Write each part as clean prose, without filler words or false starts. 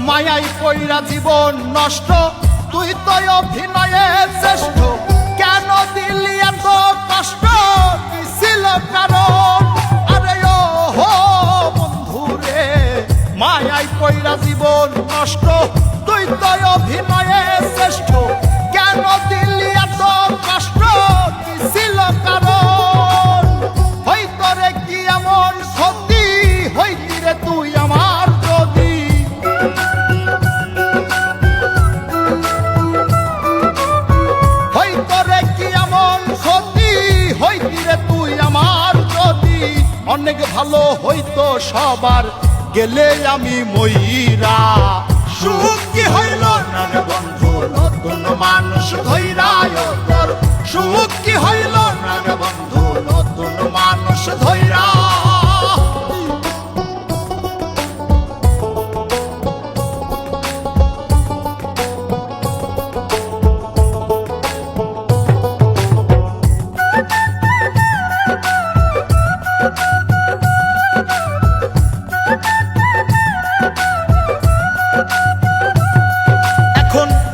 মায়াই কইরা জীবন নষ্ট, তুই তো অভিনয়ে শ্রেষ্ঠ। কেন দিলি এত কষ্ট, কি ছিল কারণ? আরে ও হো বন্ধু রে, মায়াই কইরা জীবন নষ্ট, তুই তো অভিনয়ে শ্রেষ্ঠ। কেন দিলি এত কষ্ট, কি ছিল কারণ? হইতো রে কি এমন ক্ষতি, হইতি রে তুই আমার যদি। হইতো রে কি এমন ক্ষতি, হইতি রে তুই আমার যদি। অনেক ভালো হইতো সবার, গেলে আমি ময়রা। সুখ কি হইল না রে বন্ধু, নতুন মানুষ ধইরা তোর। সুখ কি হইল না রে বন্ধু, নতুন মানুষ ধইরা।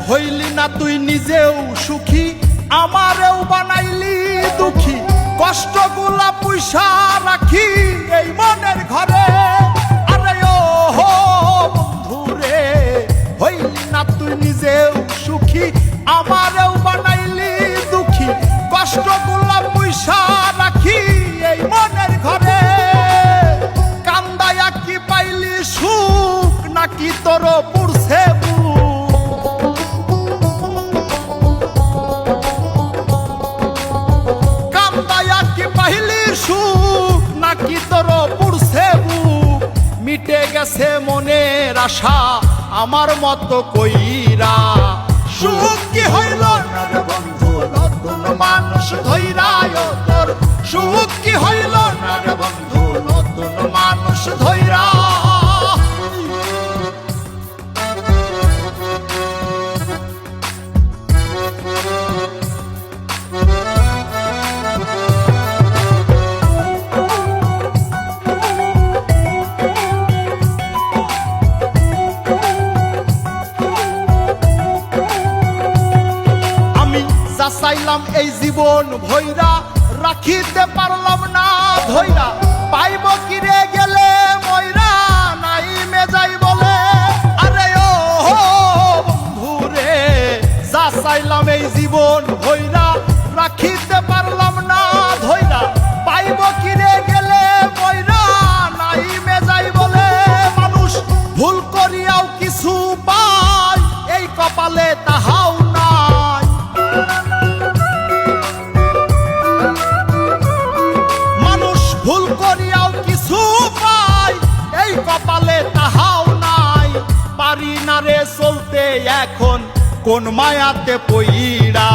হইলি না তুই নিজেও সুখী, আমারেও বানাইলি দুঃখী। কষ্টগুলা পুইসা রাখি এই মনের ঘরে। আরে ও হো বন্ধু রে, হইলি না তুই নিজেও সুখী, আমারেও বানাইলি দুঃখী। কষ্টগুলা পুইসা রাখি এই মনের ঘরে। কান্দায়া কি পাইলি সুখ, নাকি তোর পুরছে সুখ, নাকি তোর পুরছে বুক? মিটে গেছে মনের আশা আমার মতো কইরা। সুখ কি হইল না রে বন্ধু, নতুন মানুষ ধইরা তোর। সুখ কি হইল না রে বন্ধু, নতুন মানুষ ধইরা। চাইলাম এই জীবন ভৈরা, রাখিতে পারলাম না ধৈরা। পাইব কিরে গেলে ময়রা, নাই মেজাই বলে। আরে ও বন্ধু রে, যা চাইলাম এই জীবন ভৈরা, রাখিতে পারলাম না ধৈরা। পাইব কিরে গেলে ময়রা, নাই মেজাই বলে। মানুষ ভুল করিয়াও কিছু পায়, এই কপালে তাহাও নাই। ভুল করিয়াও কিছু পাই, এই কপালে তাহাও নাই। পারি না রে চলতে এখন কোন মায়াতে পইরা।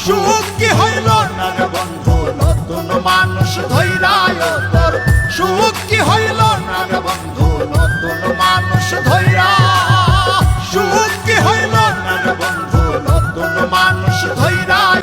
সুখ কি হইল না রে বন্ধু, নতুন মানুষ ধইরা তোর। সুখ কি হইল